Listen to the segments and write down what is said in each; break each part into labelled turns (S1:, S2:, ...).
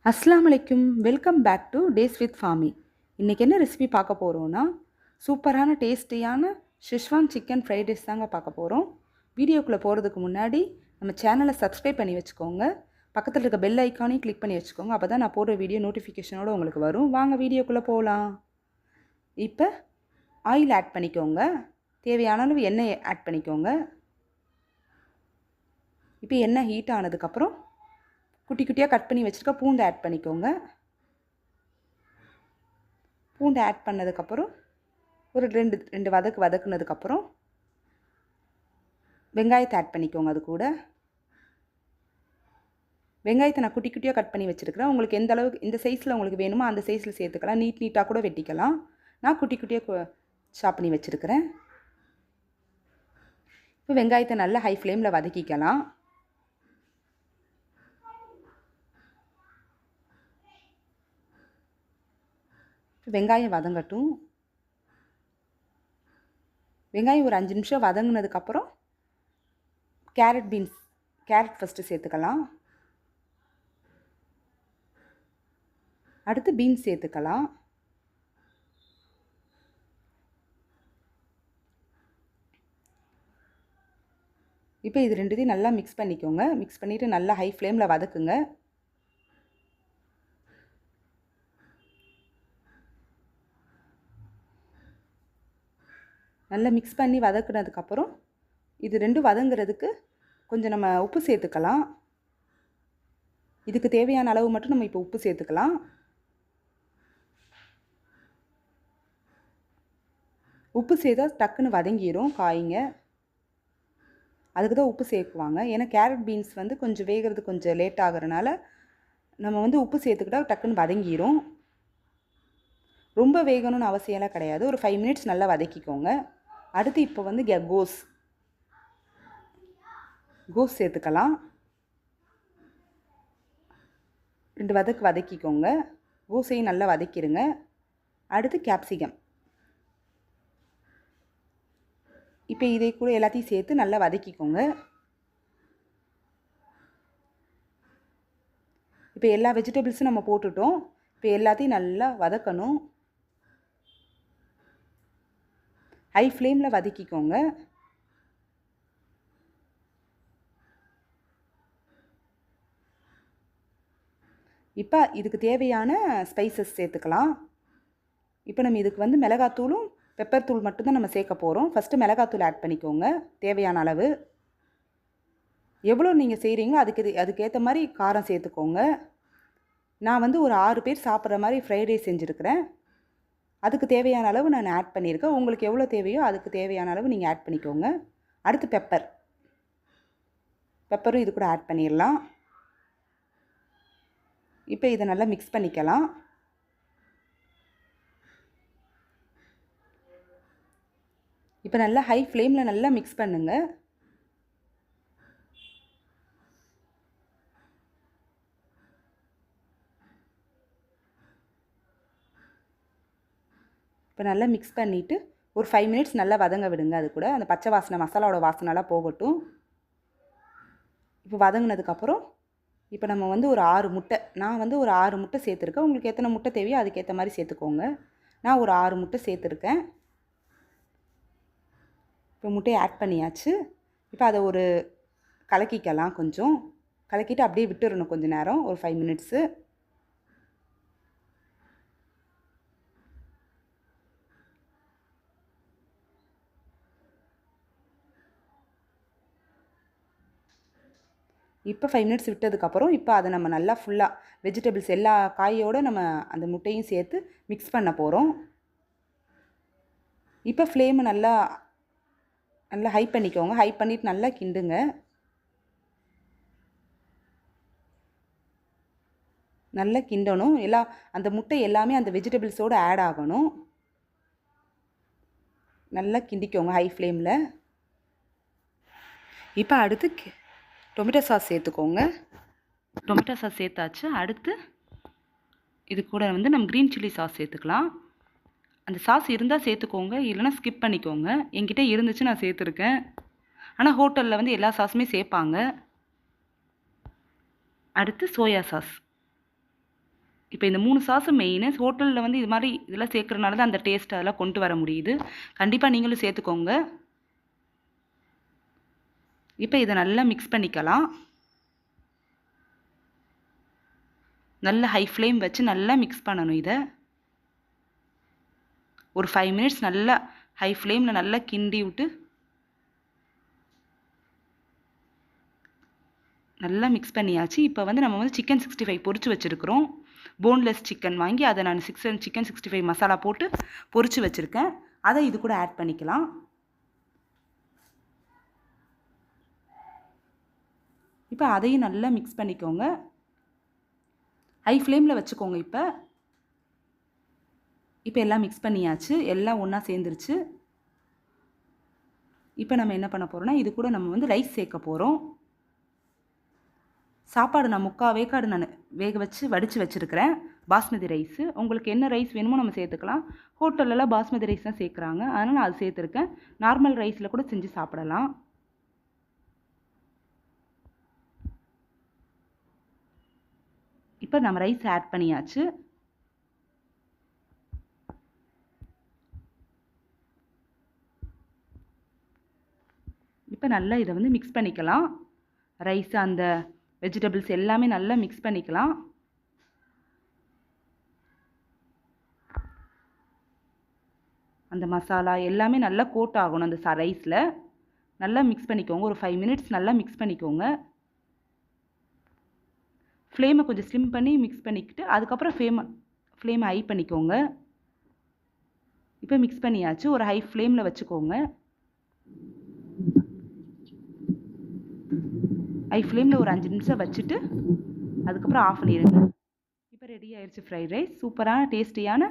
S1: அஸ்ஸலாமு அலைக்கும். Welcome back to days with Fami. இன்றைக்கி என்ன ரெசிபி பார்க்க போகிறோன்னா, சூப்பரான டேஸ்டியான ஷெஸ்வான் சிக்கன் ஃப்ரைட் ரைஸ் தாங்க பார்க்க போகிறோம். வீடியோக்குள்ளே போகிறதுக்கு முன்னாடி நம்ம சேனலை சப்ஸ்கிரைப் பண்ணி வச்சுக்கோங்க. பக்கத்தில் இருக்க பெல் ஐக்கானையும் கிளிக் பண்ணி வச்சுக்கோங்க. அப்போ தான் நான் போடுற வீடியோ நோட்டிஃபிகேஷனோடு உங்களுக்கு வரும். வாங்க வீடியோக்குள்ளே போகலாம். இப்போ ஆயில் ஆட் பண்ணிக்கோங்க. தேவையான அளவு எண்ணெய் ஆட் பண்ணிக்கோங்க. இப்போ எண்ணெய் ஹீட் ஆனதுக்கப்புறம் குட்டி குட்டியாக கட் பண்ணி வச்சுருக்க பூண்டு ஆட் பண்ணிக்கோங்க. பூண்டு ஆட் பண்ணதுக்கப்புறம் ஒரு ரெண்டு வதக்குனதுக்கப்புறம் வெங்காயத்தை ஆட் பண்ணிக்கோங்க. அது கூட வெங்காயத்தை நான் குட்டி குட்டியாக கட் பண்ணி வச்சுருக்கிறேன். உங்களுக்கு எந்த அளவுக்கு இந்த சைஸில் உங்களுக்கு வேணுமோ அந்த சைஸில் சேர்த்துக்கலாம். நீட்டாக கூட வெட்டிக்கலாம். நான் குட்டி குட்டியாக சாப் பண்ணி வச்சுருக்கிறேன். இப்போ வெங்காயத்தை நல்லா ஹை ஃப்ளேமில் வதக்கிக்கலாம். வெங்காயம் வதங்கட்டும். வெங்காயம் ஒரு 5 நிமிஷம் வதங்கினதுக்கப்புறம் கேரட் ஃபஸ்ட்டு சேர்த்துக்கலாம். அடுத்து பீன்ஸ் சேர்த்துக்கலாம். இப்போ இது ரெண்டுத்தையும் நல்லா மிக்ஸ் பண்ணிக்கோங்க. மிக்ஸ் பண்ணிவிட்டு நல்லா ஹை ஃப்ளேமில் வதக்குங்க. நல்லா மிக்ஸ் பண்ணி வதக்குனதுக்கப்புறம் இது ரெண்டும் வதங்குறதுக்கு கொஞ்சம் நம்ம உப்பு சேர்த்துக்கலாம். இதுக்கு தேவையான அளவு மட்டும் நம்ம இப்போ உப்பு சேர்த்துக்கலாம். உப்பு சேர்த்தா டக்குன்னு வதங்கிடும் காய்ங்க. அதுக்கு தான் உப்பு சேர்க்குவாங்க. ஏன்னா கேரட் பீன்ஸ் வந்து கொஞ்சம் வேகிறது கொஞ்சம் லேட் ஆகிறனால நம்ம வந்து உப்பு சேர்த்துக்கிட்டா டக்குன்னு வதங்கிடும். ரொம்ப வேகணும்னு அவசியம்லாம் கிடையாது. ஒரு 5 மினிட்ஸ் நல்லா வதக்கிக்கோங்க. அடுத்து இப்போ வந்து கோஸ் சேர்த்துக்கலாம். 2 வதக்கிக்கோங்க. கோஸையும் நல்லா வதக்கிடுங்க. அடுத்து கேப்சிகம். இப்போ இதை கூட எல்லாத்தையும் சேர்த்து நல்லா வதக்கிக்கோங்க. இப்போ எல்லா வெஜிடபிள்ஸும் நம்ம போட்டுட்டோம். இப்போ எல்லாத்தையும் நல்லா வதக்கணும். ஹை ஃப்ளேமில் வதக்கிக்கோங்க. இப்போ இதுக்கு தேவையான ஸ்பைசஸ் சேர்த்துக்கலாம். இப்போ நம்ம இதுக்கு வந்து மிளகாத்தூளும் பெப்பர் தூள் மட்டும்தான் நம்ம சேர்க்க போகிறோம். ஃபஸ்ட்டு மிளகாத்தூள் ஆட் பண்ணிக்கோங்க தேவையான அளவு. எவ்வளோ நீங்கள் செய்கிறீங்களோ அதுக்கேற்ற மாதிரி காரம் சேர்த்துக்கோங்க. நான் வந்து ஒரு 6 பேர் சாப்பிட்ற மாதிரி ஃப்ரைட் ரைஸ் செஞ்சுருக்கிறேன். அதுக்கு தேவையான அளவு நான் ஆட் பண்ணியிருக்கேன். உங்களுக்கு எவ்வளோ தேவையோ அதுக்கு தேவையான அளவு நீங்கள் ஆட் பண்ணிக்கோங்க. அடுத்து பெப்பரும் இது கூட ஆட் பண்ணிடலாம். இப்போ இதை நல்லா மிக்ஸ் பண்ணிக்கலாம். இப்போ நல்லா ஹை ஃப்ளேமில் நல்லா மிக்ஸ் பண்ணுங்கள். இப்போ நல்லா மிக்ஸ் பண்ணிவிட்டு ஒரு 5 மினிட்ஸ் நல்லா வதங்க விடுங்க. அது கூட அந்த பச்சை வாசனை மசாலாவோட வாசனைலாம் போகட்டும். இப்போ வதங்கினதுக்கப்புறம் இப்போ நம்ம வந்து ஒரு 6 முட்டை நான் வந்து ஒரு 6 முட்டை சேர்த்துருக்கேன். உங்களுக்கு எத்தனை முட்டை தேவையோ அதுக்கேற்ற மாதிரி சேர்த்துக்கோங்க. நான் ஒரு 6 முட்டை சேர்த்துருக்கேன். இப்போ முட்டையை ஆட் பண்ணியாச்சு. இப்போ அதை ஒரு கலக்கிக்கலாம். கொஞ்சம் கலக்கிட்டு அப்படியே விட்டுறணும் கொஞ்சம் நேரம், ஒரு 5 மினிட்ஸு. இப்போ 5 மினிட்ஸ் விட்டதுக்கப்புறம் இப்போ அதை நம்ம நல்லா ஃபுல்லாக வெஜிடபிள்ஸ் எல்லா காயோடு நம்ம அந்த முட்டையும் சேர்த்து மிக்ஸ் பண்ண போகிறோம். இப்போ ஃப்ளேமை நல்லா ஹை பண்ணிக்கோங்க. ஹை பண்ணிவிட்டு நல்லா கிண்டுங்க. நல்லா கிண்டணும். அந்த முட்டை எல்லாமே அந்த வெஜிடபிள்ஸோடு ஆட் ஆகணும். நல்லா கிண்டிக்கோங்க ஹை ஃப்ளேமில். இப்போ அடுத்து டொமேட்டோ சாஸ் சேர்த்துக்கோங்க. டொமேட்டோ சாஸ் சேர்த்தாச்சு. அடுத்து இது கூட வந்து நம்ம க்ரீன் சில்லி சாஸ் சேர்த்துக்கலாம். அந்த சாஸ் இருந்தால் சேர்த்துக்கோங்க, இல்லைனா ஸ்கிப் பண்ணிக்கோங்க. என்கிட்ட இருந்துச்சு நான் சேர்த்துருக்கேன். ஆனால் ஹோட்டலில் வந்து எல்லா சாஸுமே சேர்ப்பாங்க. அடுத்து சோயா சாஸ். இப்போ இந்த 3 சாஸும் மெயின். ஹோட்டலில் வந்து இது மாதிரி இதெல்லாம் சேர்க்குறனால தான் அந்த டேஸ்ட் அதெல்லாம் கொண்டு வர முடியுது. கண்டிப்பாக நீங்களும் சேர்த்துக்கோங்க. இப்போ இதை நல்லா மிக்ஸ் பண்ணிக்கலாம். நல்ல ஹை ஃப்ளேம் வச்சு நல்லா மிக்ஸ் பண்ணணும். இதை ஒரு 5 மினிட்ஸ் நல்லா ஹை ஃப்ளேமில் நல்லா கிண்டி விட்டு நல்லா மிக்ஸ் பண்ணியாச்சு. இப்போ வந்து நம்ம வந்து சிக்கன் 65 பொரிச்சு வச்சுருக்கிறோம். போன்லெஸ் சிக்கன் வாங்கி அதை நான் சிக்கன் 65 மசாலா போட்டு பொரிச்சு வச்சுருக்கேன். அதை இது கூட ஆட் பண்ணிக்கலாம். இப்போ அதையும் நல்லா மிக்ஸ் பண்ணிக்கோங்க. ஹை ஃப்ளேமில் வச்சுக்கோங்க. இப்போ எல்லாம் மிக்ஸ் பண்ணியாச்சு. எல்லாம் ஒன்றா சேர்ந்துருச்சு. இப்போ நம்ம என்ன பண்ண போகிறோம்னா இது கூட நம்ம வந்து ரைஸ் சேர்க்க போகிறோம். சாப்பாடு நான் 3/4 வேக்காடு நான் வேக வச்சு வடித்து வச்சுருக்கிறேன். பாஸ்மதி ரைஸு. உங்களுக்கு என்ன ரைஸ் வேணுமோ நம்ம சேர்த்துக்கலாம். ஹோட்டல்லலாம் பாஸ்மதி ரைஸ் தான் சேர்க்குறாங்க. அதனால் நான் அது சேர்த்துருக்கேன். நார்மல் ரைஸில் கூட செஞ்சு சாப்பிடலாம். இப்போ நம்ம ரைஸ் ஆட் பண்ணியாச்சு. இப்போ நல்லா இதை வந்து மிக்ஸ் பண்ணிக்கலாம். ரைஸ் அந்த வெஜிடபிள்ஸ் எல்லாமே நல்லா மிக்ஸ் பண்ணிக்கலாம். அந்த மசாலா எல்லாமே நல்லா கோட் ஆகணும் அந்த ரைஸில். நல்லா மிக்ஸ் பண்ணிக்கோங்க. ஒரு 5 மினிட்ஸ் நல்லா மிக்ஸ் பண்ணிக்கோங்க. ஃப்ளேமை கொஞ்சம் ஸ்லிம் பண்ணி மிக்ஸ் பண்ணிக்கிட்டு அதுக்கப்புறம் ஃப்ளேமை ஹை பண்ணிக்கோங்க. இப்போ மிக்ஸ் பண்ணியாச்சு. ஒரு ஹை ஃப்ளேமில் வச்சுக்கோங்க. ஹை ஃப்ளேமில் ஒரு 5 நிமிஷம் வச்சுட்டு அதுக்கப்புறம் ஆஃப் பண்ணிடுங்க. இப்போ ரெடி ஆயிடுச்சு ஃப்ரைட் ரைஸ். சூப்பரான டேஸ்டியான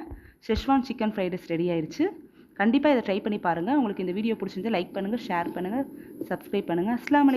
S1: schezwan chicken fried rice ready ஆயிடுச்சு. கண்டிப்பாக இதை ட்ரை பண்ணி பாருங்கள். உங்களுக்கு இந்த வீடியோ பிடிச்சிருந்தா லைக் பண்ணுங்கள், ஷேர் பண்ணுங்கள், சப்ஸ்கிரைப் பண்ணுங்கள். அஸ்ஸலாமு அலைக்கும்.